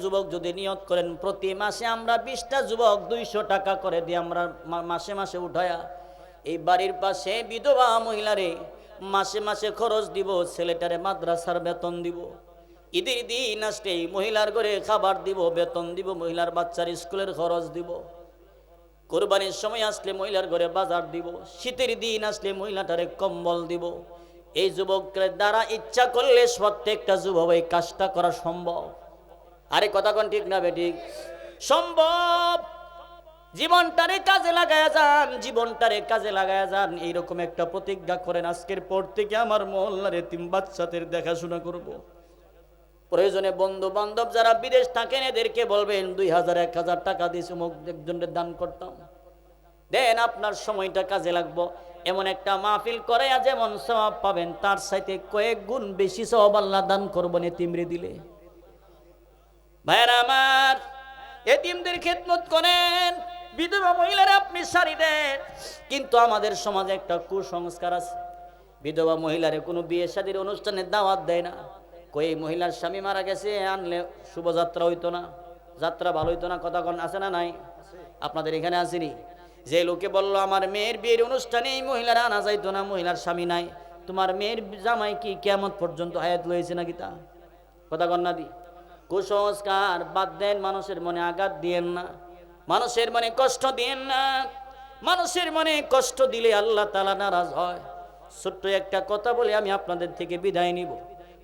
যুবক যদি নিয়ত করেন প্রতি মাসে আমরা 20টা যুবক 200 টাকা করে দিয়ে আমরা মাসে মাসে উঠায়া এই বাড়ির পাশে বিধবা মহিলারে মাসে মাসে খরচ দিব, ছেলেটারে মাদ্রাসার বেতন দিব, ঈদের দিন আসলে মহিলার ঘরে খাবার দিব, বেতন দিব, মহিলার বাচ্চার স্কুলের খরচ দিব, কোরবানির সময় আসলে মহিলার ঘরে বাজার দিব, শীতের দিন আসলে মহিলাটারে কম্বল দিব। এই যুবকের দ্বারা ইচ্ছা করলে প্রত্যেকটা যুবক এই কাজটা করা সম্ভব। আরে কথা কোন ঠিক না বেঠিক? সম্ভব। জীবনটারে কাজে লাগায়া যান, জীবনটারে কাজে লাগায়া যান। এইরকম একটা প্রতিজ্ঞা করেন, আজকের পর থেকে আমার মহল্লার এতিম বাচ্চাদের দেখাশোনা করব। প্রয়োজনে বন্ধু বান্ধব যারা বিদেশ থাকেন এদেরকে বলবেন 2000 1000 টাকা দিয়ে অমুক একজনের দান করতাম, দেন আপনার সময়টা কাজে লাগবো। এমন একটা মাহফিল করে যেমন সওয়াব পাবেন তার চাইতে কয়েক গুণ বেশি সওয়াব আল্লাহ দান করবেন এতিমরে দিলে। ভাইরা আমার, এতিমদের খেদমত করেন, বিধবা মহিলারা আপনি শাড়ি দেন। কিন্তু আমাদের সমাজে একটা কুসংস্কার আছে, বিধবা মহিলারে কোনো বিয়ে শাদীর অনুষ্ঠানে দাওয়াত দেয় না। কই মহিলার স্বামী মারা গেছে, আনলে শুভযাত্রা হইতো না, যাত্রা ভালো হইতো না। কথা কোন আছে না নাই? আপনাদের এখানে আসেনি? যে লোকে বলল আমার মেয়ের বিয়ের অনুষ্ঠানে এই মহিলারা আনা যাইতো না, মহিলার স্বামী নাই, তোমার মেয়ের জামাই কি কিয়ামত পর্যন্ত হায়াত লইছে নাকি? তা কথা কন না দি। কুসংস্কার বাদ দেন, মানুষের মনে আঘাত দিয়েন না, মানুষের মনে কষ্ট দিয়েন না। মানুষের মনে কষ্ট দিলে আল্লাহ তাআলা নারাজ হয়। ছোট্ট একটা কথা বলে আমি আপনাদের থেকে বিদায় নিব।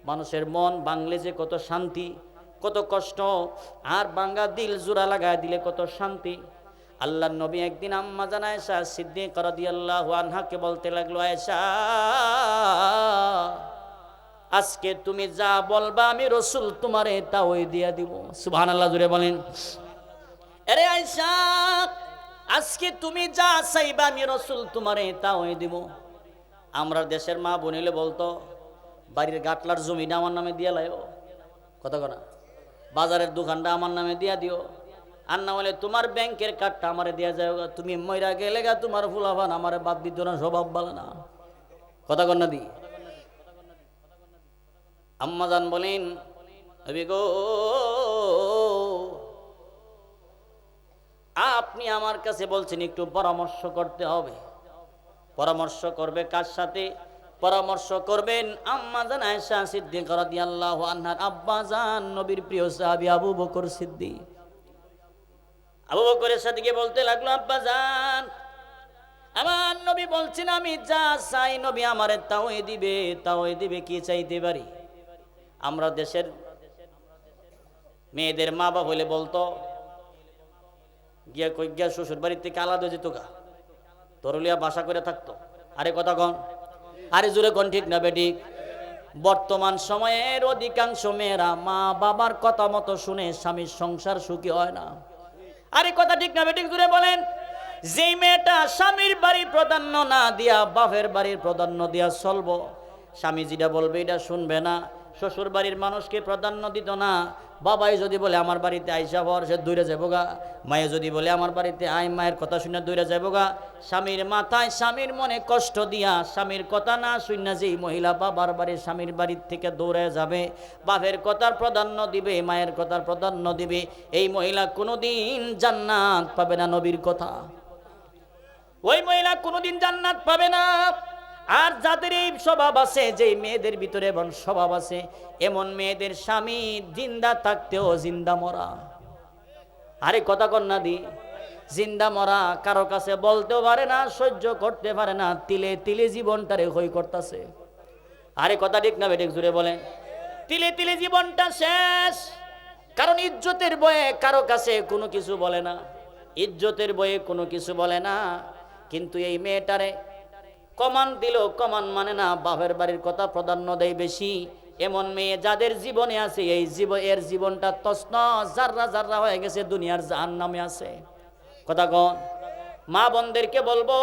মানুষের মন ভাঙলে যে কত শান্তি, কত কষ্ট, আর ভাঙা দিল জোড়া লাগায় দিলে কত শান্তি। আল্লাহর নবী একদিন আম্মা জান আয়েশা সিদ্দিকা রাদিয়াল্লাহু আনহাকে বলতে লাগলো, আয়েশা আজকে তুমি যা বলবা আমি রাসূল তোমারে তা ওই দিয়া দিব। সুবহানাল্লাহ, জোরে বলেন। আরে আয়েশা, আজকে তুমি যা চাইবা আমি রাসূল তোমারে তা ওই দিব। আমরা দেশের মা বোনিলে বলতো বাড়ির গাটলার জমিটা আমার নামে দিয়া লাইও, কথা কনা, বাজারের দোকানটা আমার নামে দিয়া দিও, আর না হলে তোমার ব্যাংকের কার্ডটা আমারে দিয়া যায়, তুমি মইরা গেলে গা তোমার ফুলাবান আমারে বাদ দিত না, স্বভাব ভালো না। কথা কন্যা দি। আম্মাজান বলেন, গো আপনি আমার কাছে বলছেন একটু পরামর্শ করতে হবে। পরামর্শ করবে কার সাথে? পরামর্শ করবেন আম্মা জান আয়েশা সিদ্দিকা রাদিয়াল্লাহু আনহার আব্বা জান নবীর প্রিয় সাহাবী আবু বকর সিদ্দিক। আবু বকরের সাথে গিয়ে বলতে লাগলো, আব্বা জান আমার নবী বলছেন আমি যা চাই নবী আমারে তাওই দিবে, তাওই দিবে। কি চাইতে পারি? আমরা দেশের মেয়েদের মা বাবা হলে বলতো গিয়া কই গিয়া শ্বশুর বাড়ির থেকে আলাদা হয়ে যেত গা, তরলিয়া বাসা করে থাকতো। আরে কথা কন, আরে জোরে কোন ঠিক না বেঠিক? বর্তমান সময়ের অধিকাংশ মেয়েরা মা বাবার কথা মতো শুনে স্বামীর সংসার সুখী হয় না। আরে কথা ঠিক না বেঠিক? জোরে বলেন। যেই মেয়েটা স্বামীর বাড়ির প্রাধান্য না দিয়া বাপের বাড়ির প্রাধান্য দিয়া চলবো, স্বামী যেটা বলবে এটা শুনবে না, শ্বশুর বাড়ির মানুষকে প্রাধান্য দিত না। বাবাই যদি বলে আমার বাড়িতে আইসা পর, সে দূরে যাবো গা। মায়ে যদি বলে আমার বাড়িতে আই, মায়ের কথা শুনে দূরে যাবো গা। স্বামীর মাথায় স্বামীর মনে কষ্ট দিয়া স্বামীর কথা না শুনে যেই মহিলা বাবার বাড়ি স্বামীর বাড়ির থেকে দৌড়ে যাবে, বাপের কথার প্রাধান্য দিবে, মায়ের কথার প্রাধান্য দিবে, এই মহিলা কোনোদিন জান্নাত পাবে না। নবীর কথা, ওই মহিলা কোনোদিন জান্নাত পাবে না। আর যাদের এই স্বভাব আছে, যে মেয়েদের ভিতরে এমন স্বভাব আছে, এমন মেয়েদের স্বামী জিন্দা থাকতেও জিন্দা মরা। আরে কথা কন্যা দি, জিন্দা মরা, কারো কাছে বলতেও পারে না, সহ্য করতে পারে না, তিলে তিলে জীবনটারে হই করতেছে। আরে কথা ঠিক না বেঠিক? জুড়ে বলেন। তিলে তিলে জীবনটা শেষ, কারণ ইজ্জতের বয়ে কারো কাছে কোনো কিছু বলে না, ইজ্জতের বয়ে কোনো কিছু বলে না। কিন্তু এই মেয়েটারে কমান দিল, কমান মানে না, বাপের বাড়ির কথা প্রাধান্য দেয় বেশি। এমন মেয়ে যাদের জীবনে আছে, এই এর জীবনটা তছনছ জাররা জাররা হয়ে গেছে, দুনিয়ার জাহান্নামে আছে। কথা কন। মা বোনদেরকে বলবো,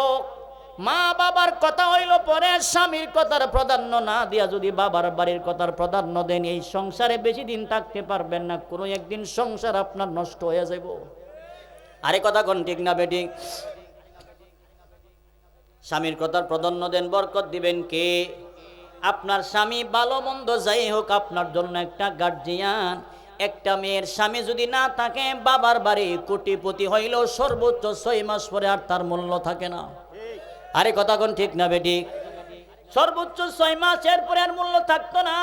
মা বাবার কথা হইল পরে, স্বামীর কথার প্রাধান্য না দিয়া যদি বাবার বাড়ির কথার প্রাধান্য দেন, এই সংসারে বেশি দিন থাকতে পারবেন না, কোনো একদিন সংসার আপনার নষ্ট হয়ে যাব। আরে কথা কোন ঠিক না বেঠিক? স্বামীর কথার প্রাধান্য দেন, বরকত দিবেন কে? আপনার স্বামী ভালো মন্দ যাই হোক আপনার জন্য একটা গার্জিয়ান। একটা মেয়ের স্বামী যদি না থাকে, বাবার বাড়ি কোটিপতি হইলেও সর্বোচ্চ 6 মাস পরে আর তার মূল্য থাকে না। আরে কথা কোন ঠিক না বেঠিক? সর্বোচ্চ 6 মাস, এরপরে আর মূল্য থাকতো না।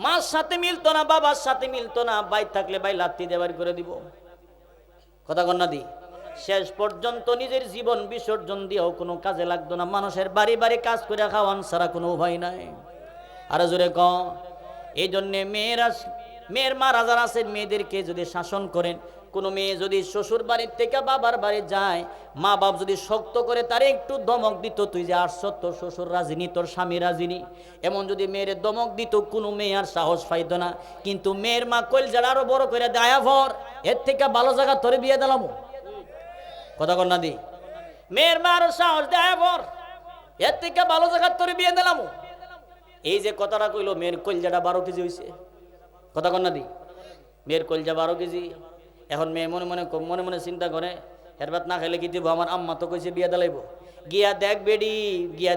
মার সাথে মিলতো না, বাবার সাথে মিলতো না, ভাই থাকলে ভাই লাত্তি দেবার করে দিব। কথা কোন না দি? শেষ পর্যন্ত নিজের জীবন বিসর্জন দিয়েও কোনো কাজে লাগতো না। মানুষের বাড়ি বাড়ি কাজ করে খাওয়ান ছাড়া কোনো উপায় নাই। আরো জোরে ক। এই জন্যে মেয়ের মা রাজার আছেন, মেয়েদেরকে যদি শাসন করেন, কোনো মেয়ে যদি শ্বশুর বাড়ির থেকে বাবার বাড়ি যায়, মা বাপ যদি শক্ত করে তারে একটু দমক দিত, তুই যে আসছ, তোর শ্বশুর রাজিনী, তোর স্বামী রাজিনী, এমন যদি মেয়ের দমক দিত, কোনো মেয়ে আর সাহস পাইত না। কিন্তু মেয়ের মা কইল আরো বড় করে দেয়া ভর, এর থেকে ভালো জায়গা তোরে বিয়ে দিলাম। কথা কন না দি? মেয়ের মা আরো সাহস দেয়া ভর, এর থেকে ভালো জায়গা তোরে বিয়ে দিলাম। এই যে কথাটা কইলো, মেয়ের কলজাটা 12 কেজি হয়েছে। কথা কন না দি? মেয়ের কলজা 12 কেজি। এখন মেয়ে মনে মনে চিন্তা করে, হেরবাত না খাইলে কি দিব, আমার আম্মা তো কইছে বিয়া দিলাইব। গিয়া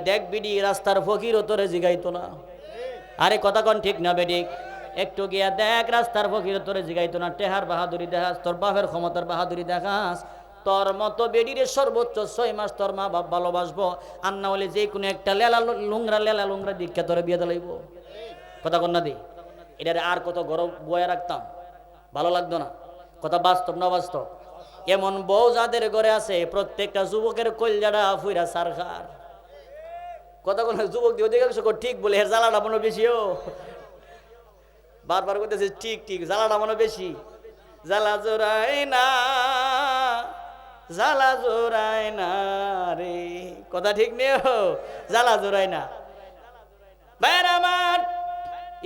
দেখ বেডি, রাস্তার ফকিরও তোরে জিগাইতো না। আরে কথা কন ঠিক না বেডিক? একটু গিয়া দেখ, রাস্তার ফকিরও তোরে জিগাইতো না। টেহার বাহাদুরি দেখাস, তোর বাপের ক্ষমতার বাহাদুরি দেখাস। তোর মতো বেডিরে সর্বোচ্চ 6 মাস তোর মা বাপ ভালোবাসবো, আর না হলে যে কোনো একটা লেলা লুংরা দীক্ষা তোরে বিয়ে দিলাইব। কথা কন না দি? এটারে আর কত গরম বয়ে রাখতাম, ভালো লাগতো না। কথা বাস্তব না বাস্তব? এমন বউ যাদের ঘরে আছে, প্রত্যেকটা যুবকের কলজাটা ফুইরা সারখার। কথা কোন যুবক দিয়ে দেখে ঠিক বলে, এর জ্বালাটা মনে বেশিও। বারবার করতেছে ঠিক, জ্বালাটা মনে বেশি। জ্বালা জোড়ায় না রে, কথা ঠিক নেই, জ্বালা জোড়ায় না। ভাইয়ের আমার,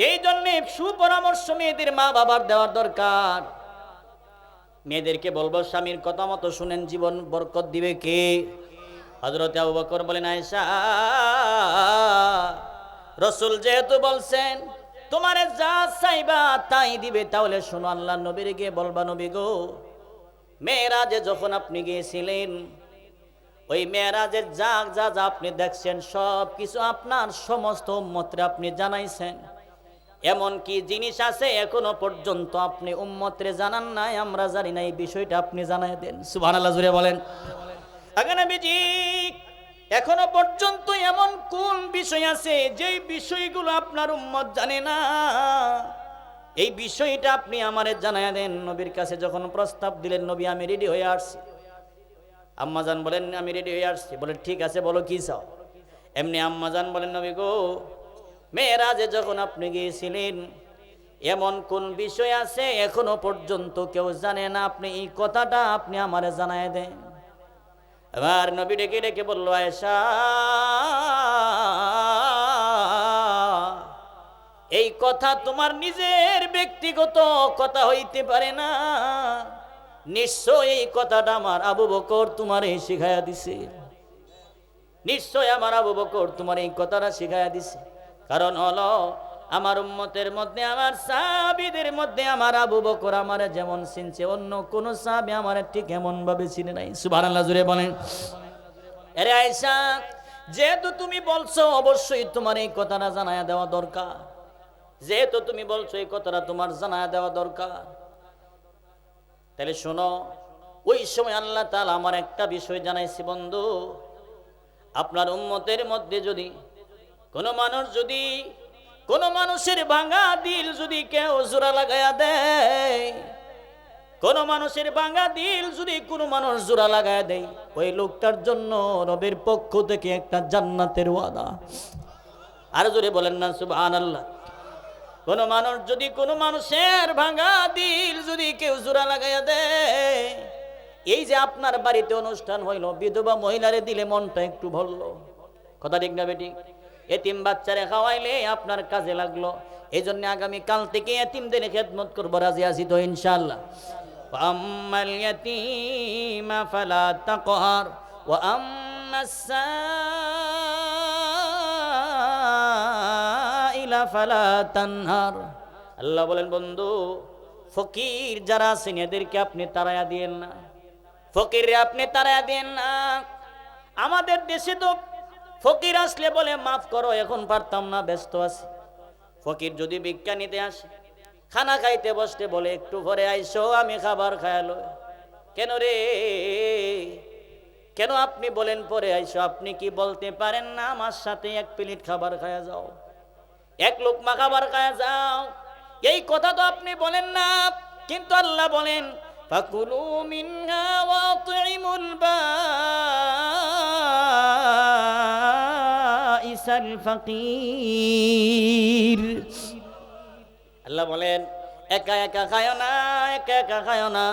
এই জন্যে সুপরামর্শ মেয়েদের মা বাবার দেওয়ার দরকার। মেয়েদেরকে বলবো, স্বামীর কথা মতো শুনেন, জীবন বরকত দিবে কে? হযরত আবু বকর বলেন, আয়েশা, রাসূল যেহেতু বলছেন তোমারে যা চাইবা তাই দিবে, তাহলে শোনো, আল্লাহর নবীর গিয়ে বলবা, নবী গো, মেরাজে যখন আপনি গিয়েছিলেন, ওই মেরাজের যা আপনি দেখছেন সব কিছু আপনার সমস্ত উম্মতরে আপনি জানাইছেন। এমন কি জিনিস আছে এখনো পর্যন্ত আপনি উম্মতরে জানান নাই, আমরা জানি না, এই বিষয়টা আপনি জানাই দেন। সুবহানাল্লাহ, জুড়ে বলেন। আগে নবীজি, এখনো পর্যন্ত এমন কোন বিষয় আছে যেই বিষয়গুলো আপনার উম্মত জানে না, এই বিষয়টা আপনি আমারে জানায় দেন। নবীর কাছে যখন প্রস্তাব দিলেন, নবী, আমি রেডি হয়ে আসছি। আম্মাজান বলেন, আমি রেডি হয়ে আসছি। বলে, ঠিক আছে, বলো কি চাও। এমনি আম্মাজান বলেন, নবী গো, মেরাজে যখন আপনি গিয়েছিলেন, এমন কোন বিষয় আছে এখনো পর্যন্ত কেউ জানে না, আপনি এই কথাটা আপনি আমারে জানায় দেন। এবার নবী ডেকে বলল, আয়েশা, এই কথা তোমার নিজের ব্যক্তিগত কথা হইতে পারে না, নিশ্চয় এই কথাটা আমার আবু বকর তোমারে শিখাইয়া দিছে। নিশ্চয় আমার আবু বকর তোমার এই কথাটা শিখাইয়া দিছে। কারণ হলো, আমার উম্মতের মধ্যে, আমার সাহাবীদের মধ্যে আমার আবু বকর আমারে যেমন চিনছে, অন্য কোন সাহাবী আমারে ঠিক এমন ভাবে চিনে নাই। সুবহানাল্লাহ, জুড়ে বলেন। আরে আয়েশা, যেহেতু তুমি বলছো, অবশ্যই তোমার এই কথাটা জানায়া দেওয়া দরকার। যেহেতু তুমি বলছো, এই কথাটা তোমার জানায়া দেওয়া দরকার। তাহলে শোনো, ওই সময় আল্লাহ তাআলা আমার একটা বিষয় জানাইছে, বন্ধু, আপনার উম্মতের মধ্যে যদি কোনো মানুষের ভাঙা দিল যদি কেউ জোড়া লাগায়া দেয়, কোনো মানুষের ভাঙা দিল যদি কোনো মানুষ জোড়া লাগায়া দেয়, ওই লোকটার জন্য রবের পক্ষ থেকে একটা জান্নাতের ওয়াদা। আর জোরে বলেন না সুবহানাল্লাহ। কোনো মানুষ যদি কোনো মানুষের ভাঙা দিল যদি কেউ জোড়া লাগাইয়া দেয়, এই যে আপনার বাড়িতে অনুষ্ঠান হইল, বিধবা মহিলারে দিলে মনটা একটু ভরল, কথা ঠিক না বেটি? এতিম বাচ্চারে খাওয়াইলে আপনার কাজে লাগলো। এই জন্য আগামী কাল থেকে এতিমদের খেদমত করবো, রাজি আছি তো ইনশাআল্লাহ? আম্মাল ইয়াতীমা ফালা তাকহার ওয়া আম্মাস সাইলা ফালা তানহার। আল্লাহ বলেন, বন্ধু, ফকির যারা আছেন এদেরকে আপনি তাড়ায়া দিয়েন না, ফকিররে আপনি তাড়ায়া দিয়েন না। আমাদের দেশে তো ফকির আসলে বলে, মাফ করো, এখন পারতাম না, ব্যস্ত আছি। ফকির যদি ভিক্ষা নিতে আসে, খানা খাইতে বসতে বলে একটু পরে আইসো, আমি খাবার খায়ালো। কেন রে, কেন আপনি বলেন পরে আইসো? আপনি কি বলতে পারেন না আমার সাথে এক প্লেট খাবার খায়া যাও, এক লোকমা খাবার খায়া যাও? এই কথা তো আপনি বলেন না, কিন্তু আল্লাহ বলেন ফাকুলু মিনহা ওয়া আতইমুল বাঈসাল ফাকির। আল্লাহ বলেন একা একা খায়ও না, একা একা খায়ও না,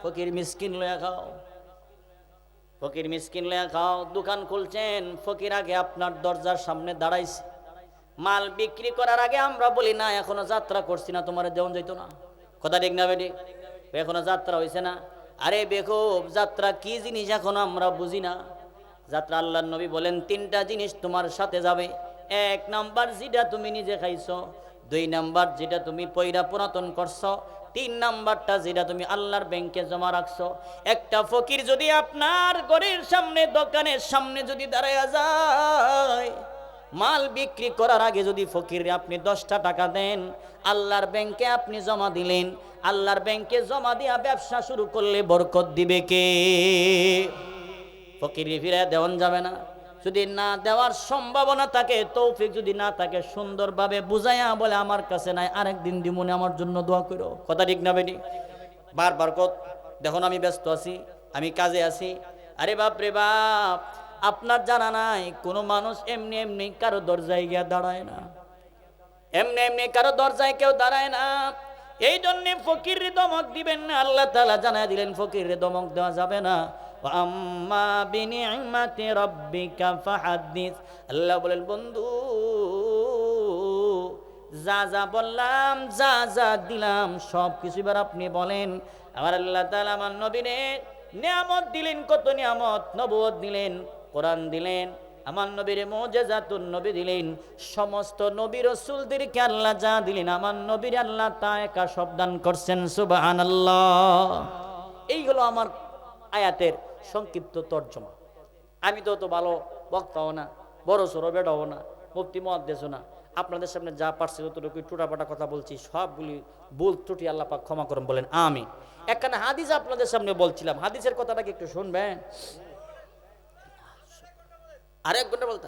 ফকির মিসকিন লয়া খাও, ফকির মিসকিন লয়া খাও। দোকান খুলছেন, ফকির আগে আপনার দরজার সামনে দাঁড়াইছে, মাল বিক্রি করার আগে আমরা বলি না এখনো যাত্রা করছি না, তোমার দেওয়া যাইত না। কথা ঠিক না বেটি? এখনো যাত্রা হয়েছে না। আরে বেকুব, যাত্রা কি জিনিস এখনো আমরা বুঝি না। যাত্রা আল্লাহর নবী বলেন তিনটা জিনিস তোমার সাথে যাবে। এক নাম্বার যেটা তুমি নিজে খাইছো, দুই নাম্বার যেটা তুমি পয়রা পুরাতন করছো, তিন নাম্বারটা যেটা তুমি আল্লাহর ব্যাংকে জমা রাখছো। একটা ফকির যদি আপনার ঘরের সামনে, দোকানের সামনে যদি দাঁড়ায়া যায়, মাল বিক্রি করার আগে যদি ফকিরে আপনি 10টা টাকা দেন, আল্লাহর ব্যাংকে আপনি জমা দিলেন, আল্লাহর ব্যাংকে জমা দিয়া ব্যবসা শুরু করলে বরকত দিবে কে? ফকিরে ফিরে দেওয়ান যাবে না। যদি না দেওয়ার সম্ভাবনা থাকে, তৌফিক যদি না থাকে, সুন্দরভাবে বুঝাইয়া বলে আমার কাছে নাই, আরেকদিন দিমুনে, আমার জন্য দোয়া করো। কথা ঠিক না বেটি? বারবার দেখুন আমি ব্যস্ত আছি, আমি কাজে আছি। আরে বাপ রে বাপ, আপনার জানা নাই কোনো মানুষ এমনি এমনি কারো দরজায় গিয়া দাঁড়ায় না, এমনি এমনি কারো দরজায় কেউ দাঁড়ায় না। এই জন্য ফকির দমক দিবেন না। আল্লাহ তাআলা জানায় দিলেন ফকির দমক দেওয়া যাবে না। আম্মা বিনিআমাতি রাব্বিকা ফাহাদ্দিস। আল্লাহ বলেন বন্ধু, যা যা বললাম, যা যা দিলাম, সব কিছু এবার আপনি বলেন। আমার আল্লাহ তাআলা আমার নবীরে নিয়ামত দিলেন, কত নিয়ামত, নবুয়ত দিলেন, কোরআন দিলেন, আমার নবীর মুজিজাতুন নবী দিলেন। সমস্ত নবী রাসূলদেরকে আল্লাহ যা দিলেন, আমার নবীর আল্লাহ তা একা সব দান করছেন। সুবহানাল্লাহ। এই হলো আমার আয়াতের সংক্ষিপ্ত তর্জমা। আমি তো ভালো বক্তাও না, বড় সড়ো বেড়াও না, মুফতি মুহাদ্দিসও না। আপনাদের সামনে যা পারছি ততটুকু টুটাপাটা কথা বলছি, সবগুলি ভুল ত্রুটি আল্লাহ পাক ক্ষমা করুন, বলেন আমিন। একখানা হাদিস আপনাদের সামনে বলছিলাম, হাদিসের কথাটা কি একটু শুনবেন? আরে 1 ঘন্টা বলতে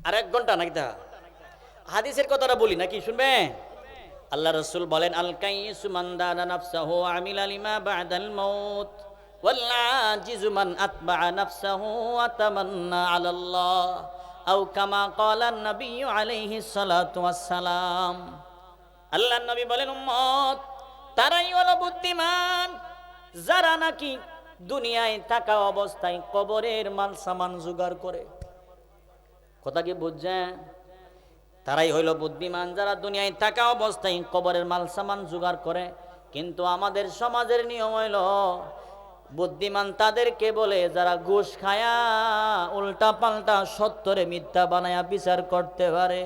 আর 1 ঘন্টা নাকি? তা হাদিসের কথাটা বলি নাকি, শুনবেন? আল্লাহ রাসূল বলেন আল কাইসু মান দানা নাফসাহু আমিলা লিমা বা'দাল মাউত ওয়াল আজিজু মান আতবা'a নাফসাহু ওয়া তামান্না আলাল্লাহ আও কামা ক্বালা নবী আলাইহিস সালাতু ওয়াস সালাম। আল্লাহর নবী বলেন উম্মত তারাই হলো বুদ্ধিমান যারা নাকি দুনিয়ায় থাকা অবস্থায় কবরের মাল সামান জোগাড় করে। কথা কি বুঝছেন? তারাই হইল বুদ্ধিমান যারা দুনিয়ায় থাকা অবস্থায় কবরের মাল সামান জোগাড় করে। কিন্তু আমাদের সমাজের নিয়ম হইল বুদ্ধিমান তাদেরকে বলে যারা ঘুষ খায়া উল্টা পাল্টা সত্যরে মিথ্যা বানায়া বিচার করতে পারে।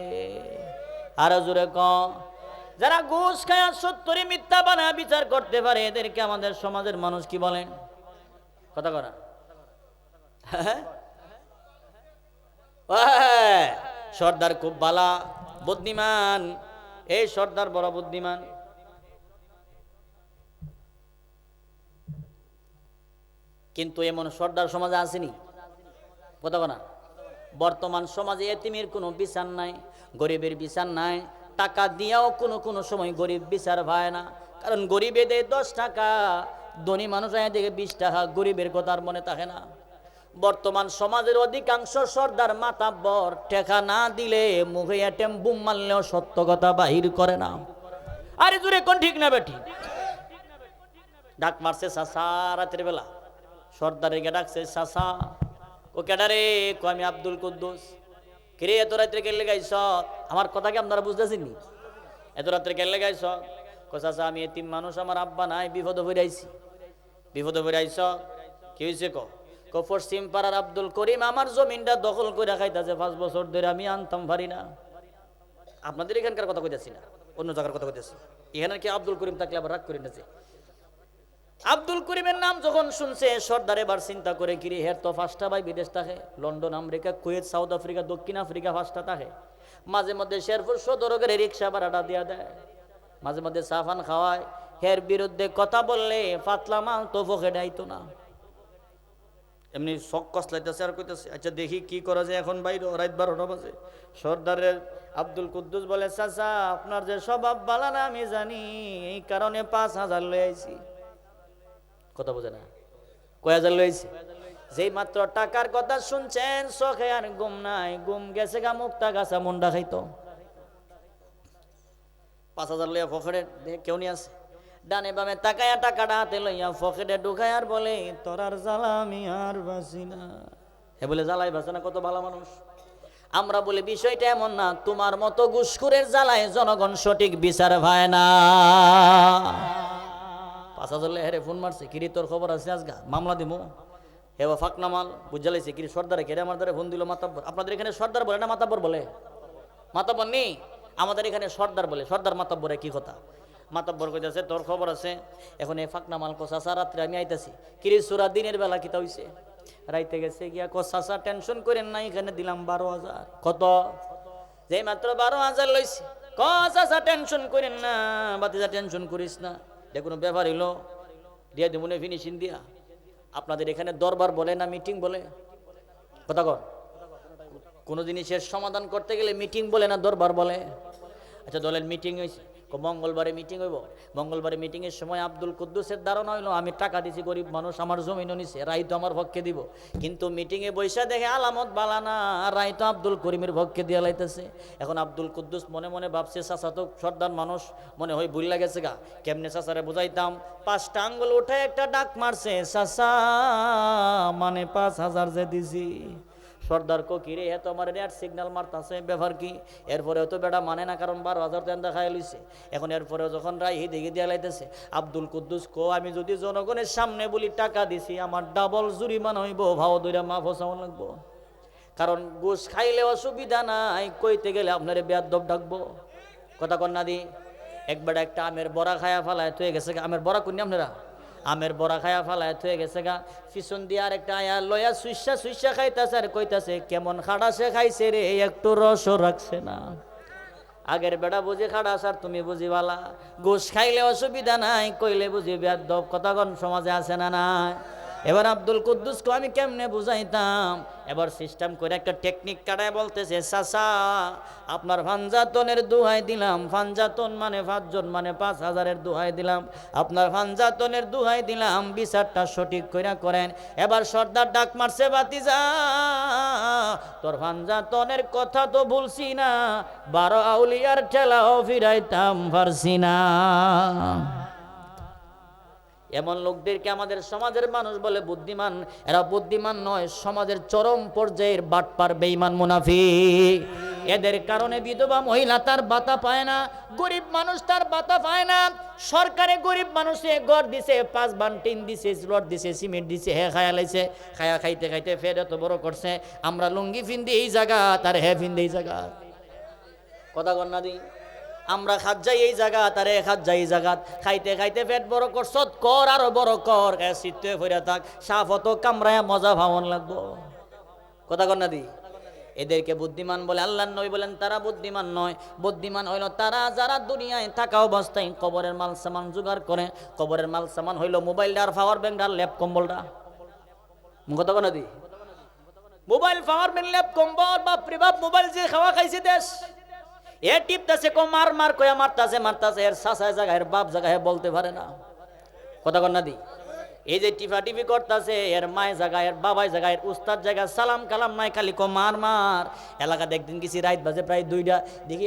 আরো জোরে কম, যারা ঘুষ খায়া সত্যরে মিথ্যা বানায়া বিচার করতে পারে, এদেরকে আমাদের সমাজের মানুষ কি বলেন? কথা করা সর্দার খুব বালা বুদ্ধিমান, এই সর্দার বড় বুদ্ধিমান। কিন্তু এমন সর্দার সমাজে আসেনি। কথা না, বর্তমান সমাজে এতিমের কোনো বিচার নাই, গরিবের বিচার নাই। টাকা দিয়াও কোনো সময় গরিব বিচার পায় না, কারণ গরিবে দেয় 10 টাকা, ধনী মানুষ দেখে 20 টাকা, গরিবের কথার মনে থাকে না। বর্তমান সমাজের অধিকাংশ সর্দার মাতাব্বর টাকা না দিলে মুখে অ্যাটেম বুম মারলেও সত্য কথা বাহির করে না। আরে জুড়ে কোন ঠিক না বেঠি? ডাক মারছে চাচা রাতের বেলা, সর্দারের গে ডাকছে চাচা। ও কেডারে? কো আমি আব্দুল কুদ্দুস। কিরে এত রাত্রে কেলে গাইছ? আমার কথা কি আপনারা বুঝতেছেন? এত রাত্রে কেলে গাইছ? কো চাচা আমি এতিম মানুষ, আমার আব্বা নাই, বিপদে পড়ে আইছি। বিপদে পড়ে আইছ? কি হয়েছে? কো পশ্চিম পাড়ার আব্দুল করিম আমার জমিনটা দখল করে খাইতেছে 5 বছর ধরে, আমি আনতাম পারি না। আপনাদের এখানকার কথা কইতেছি না, অন্য জায়গার কথা কইতেছি। এখানে কি আব্দুল করিম থাকলে আবার রাগ করে নেছে? আব্দুল করিমের নাম যখন শুনছে সর্দার এবার চিন্তা করে কিরে হের তো ফার্স্টটা ভাই বিদেশ থাকে, London, America, Kuwait, south Africa, দক্ষিণ আফ্রিকা ফার্স্টটা থাকে। মাঝে মধ্যে শেরপুর সদরগের রিক্সা ভাড়াটা দিয়া দেয়, মাঝে মধ্যে সাফান খাওয়ায়। হের বিরুদ্ধে কথা বললে পাতলা মাল তো পকেটে আইতো না। এমনি শখ কসলাইতেছে আর কইতেছে আচ্ছা দেখি কি করা যায় এখন বাইরে রাত 12টা বাজে। সর্দারের আব্দুল কুদ্দুস বলে চাচা আপনার যে স্বভাব ভালো না আমি জানি, এই কারণে 5,000 লই আইছি। কথা বোঝে না, কয় হাজার লই আইছি। যেই মাত্র টাকার কথা শুনছেন চোখে আর ঘুম নাই, ঘুম গেছে গা মুক্তা গাছা মুন্ডা খাইতো। 5,000 লইয়া পকেটে দেখে কেউ নিয়ে আসে, ডানে বামে তাকায়া টাকাটা হাতে লইয়া পকেটে ঢুকায় আর বলে তোর আর জ্বালা আমি আর বাঁচি না। হে বলে জ্বালাই বাঁচে না, কত ভালো মানুষ। আমরা বলি বিষয়টা এমন না, তোমার মতো ঘুষখোরের জ্বালায় জনগণ সঠিক বিচার পায় না। 5,000 হেরে ফোন মারছে, কিরি তোর খবর আছে আজগা মামলা দিমু। হেবা ফাঁকনা মাল বুঝালাইছে, কিরি সর্দারে কেড়ে আমার দ্বারা ফোন দিল মাতাব্বর। আপনাদের এখানে সর্দার বলে না মাতাব্বর বলে? মাতাব্বর নেই, আমাদের এখানে সর্দার বলে। সর্দার মাতাব্বরে কি কথা? মাতাব্বর কইতাছে তোর খবর আছে। এখন এই ফাঁকনা মাল কষাসা রাত্রে আমি আইতাছি। কিরি সুরা দিনের বেলা কিতা হইছে? রাইতে গেছে গিয়া কষাসা টেনশন করেন না, এখানে দিলাম 12,000। কত? যেই মাত্র 12,000 লইছে। কষাসা টেনশন করেন না বাতিজা, টেনশন করিস না, দেখুন ব্যাপার হইলো দিয়া দেবনে ফিনিশিং দিয়া। আপনাদের এখানে দরবার বলে না মিটিং বলে? কথা কর, কোনো জিনিসের সমাধান করতে গেলে মিটিং বলে না দরবার বলে? আচ্ছা দলের মিটিং হয়েছে, মঙ্গলবারে মিটিং হইব। মঙ্গলবারে মিটিংয়ের সময় আব্দুল কুদ্দুসের ধারণা হইলো আমি টাকা দিছি, গরিব মানুষ, আমার জমিনও নিছে, রায় তো আমার পক্ষে দিব। কিন্তু মিটিংয়ে বৈশা দেখে আলামত বালানা, রায় তো আব্দুল করিমের পক্ষে দিয়া লাইতেছে। এখন আব্দুল কুদ্দুস মনে মনে ভাবছে চাচা তো সর্দার মানুষ, মনে হয় ভুল লাগেছে গা, কেমনে চাচারে বুঝাইতাম। 5টা আঙ্গুল উঠে একটা ডাক মারছে, চাচা মানে 5,000 যে দিছি। সর্দার কো কিরে এত আমার রেড সিগন্যাল মারতাছে, ব্যাপার কি? এরপরেও তো বেটা মানে না, কারণ 12,000 তেন্দা খাই লইছে। এখন এরপরেও যখন রায় দিকে দিয়া লাইতেছে, আব্দুল কুদ্দুস কো আমি যদি জনগণের সামনে বলি টাকা দিছি, আমার ডাবল জুরিমানা হইব, ভাও দইরা মাফ চাওয়া লাগবো। কারণ ঘুষ খাইলে অসুবিধা নাই, কইতে গেলে আপনারে বেয়াদব ডাকবো। কথা কন না দি। একবার একটা আমের বড়া খায়া ফালায় থয়ে গেছে। আমের বড়া কোন আপনারা? আমের বড়া খায়া ফালায় থয়ে গেছে গা। পিছন দিয়ে আর একটা আয়া লয়া সুইসা সুইসা খাইতাছে আর কইতাছে কেমন খাড়াসে খাইছে রে, একটু রসও রাখছে না। আগের বেড়া বুঝি খাড়াস আর তুমি বুঝি বালা। ঘুষ খাইলে অসুবিধা নাই, কইলে বুঝি বেয়াদব। কথাগণ সমাজে আছে না নাই? এবার আব্দুল কুদ্দুসকে আমি কেমনে বুঝাইতাম? এবার সিস্টেম করে একটা টেকনিক কাটায় বলতেছে, চাচা আপনার ফানজাতনের দোহাই দিলাম, ফানজাতন মানে 5 জন মানে 5,000-এর দোহাই দিলাম, আপনার ফানজাতনের দোহাই দিলাম, বিচারটা সঠিক কইরা করেন। এবার সর্দার ডাক মারছে, বাতিজা তোর ফানজাতনের কথা তো বলছি না, 12 আউলিয়ার ঠেলাও ফিরাইতাম পারছি না। এমন লোকদেরকে আমাদের সমাজের মানুষ বলে বুদ্ধিমান। এরা বুদ্ধিমান নয়, সমাজের চরম পর্যায়ের বাটপার, বেঈমান, মুনাফিক। এদের কারণে বিধবা মহিলা তার ভাতা পায় না, গরিব মানুষ তার ভাতা পায় না। সরকারে গরিব মানুষে ঘর দিছে, 5 বান টিন দিছে, রড দিছে, সিমেন্ট দিছে, হে খায়া লাইছে, খায়া খাইতে খাইতে ফের এত বড় করছে। আমরা লুঙ্গি ফিন্দি এই জায়গা, তার হে ফিন্দি এই জায়গা। কথা কন না দি। আমরা খাত যাই এই জায়গা, তারে খাত যাই এই জায়গা, খাইতে খাইতে পেট বড় করছ, কর আরো বড় কর, শীতে ফিরে থাক, সাফত কামড়ায় মজা ভাবন লাগবো। কথা কন না দি। এদেরকে বুদ্ধিমান বলে। আল্লাহর নবী বলেন তারা বুদ্ধিমান নয়, বুদ্ধিমান হইল তারা যারা দুনিয়ায় থাকা অবস্থায় কবরের মাল সামান জোগাড় করে। কবরের মাল সামান হইল মোবাইল আর পাওয়ার ব্যাংক আর ল্যাপ কম্বলটা। কথা কন না দি। মোবাইল, পাওয়ার ব্যাংক, ল্যাপ কম্বল, বাপরে বাপ, মোবাইল যে খাওয়া খাইছে দেশ। এ টিপতাছে কো মার মার কয়া মারতাছে মারতাছে, এর সাসায় জায়গা, এর বাপ জায়গা বলতে পারে না। কথা কন না দি। এই যে টিফা টিফি করতেছে, এর মায় জায়গা, এর বাবাই জায়গা, এর উস্তাদ জায়গা, সালাম কালাম নাই, খালি কো মার মার। এলাকাতে একদিন গেছি, রাত বাজে প্রায় 2টা, দেখি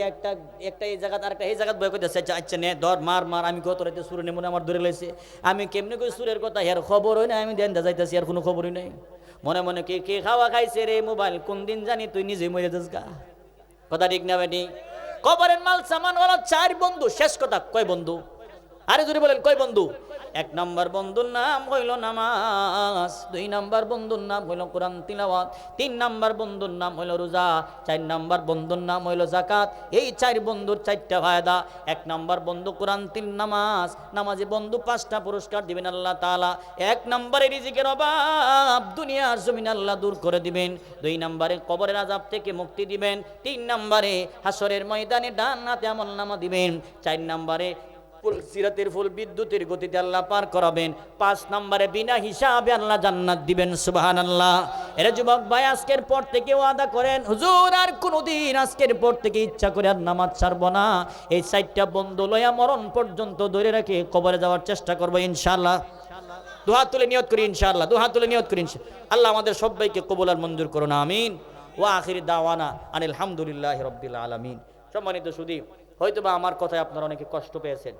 একটা এই জায়গা আর একটা এই জায়গা বই করতেছে, আচ্ছা নে ধর মার মার। আমি কত রাইতে সুরে নেমে আমার ধরে লাইছে, আমি কেমনি কই সুরের কথা, এর খবর হয় না, আমি দেন যাইতেছি, এর কোনো খবরই নাই। মনে মনে কে কে খাওয়া খাইছে রে মোবাইল, কোন দিন জানি তুই নিজে মরে যাস গা। কথা ঠিক না বেটি? কবরের মাল সামান ওরা 4 বন্ধু। শেষ কথা, কয় বন্ধু? আরে জোরে বলেন, কয় বন্ধু? এক নাম্বার বন্ধুর নাম হইল নামাজ, 2 নাম্বার বন্ধুর নাম হইল কোরআন তিলাওয়াত, 3 নাম্বার বন্ধুর নাম হইল রোজা, 4 নাম্বার বন্ধুর নাম হইল যাকাত। এই 4 বন্ধুর 4টা ফায়দা। 1 নাম্বার বন্ধু কোরআন, 3 নামাজ, নামাজি বন্ধু 5টা পুরস্কার দিবেন আল্লাহ তাআলা। 1 নম্বরে রিজিকের অভাব দুনিয়ার জমিন আল্লাহ দূর করে দিবেন, 2 নম্বরে কবরের আযাব থেকে মুক্তি দিবেন, 3 নম্বরে হাসরের ময়দানে ডান হাতে আমলনামা দিবেন, 4 নম্বরে সিরাতের ফুল বিদ্যুতের গতিতে আল্লাহ পার করাবেন, 5 নম্বরে বিনা হিসাবে আল্লাহ জান্নাত দিবেন। সুবহানাল্লাহ। এর যুবক ভাই আজকের পর থেকে ওয়াদা করেন, হুজুর আর কোনোদিন আজকের পর থেকে ইচ্ছা করে আর নামাজ ছাড়বো না। এই 4টা বন্ধু লয়া মরণ পর্যন্ত ধরে রেখে কবরে যাওয়ার চেষ্টা করবো ইনশাআল্লাহ। দুহাত তুলে নিয়ত করি ইনশাআল্লাহ, দুহাত তুলে নিয়ত করি আল্লাহ আমাদের সবাইকে কবুল আর মঞ্জুর করুন, আমিন। ওয়া আখির দাওয়ানা আনিল হামদুলিল্লাহি রাব্বিল আলামিন। সম্মানিত সুধী, হয়তোবা আমার কথায় আপনারা অনেকে কষ্ট পেয়েছেন।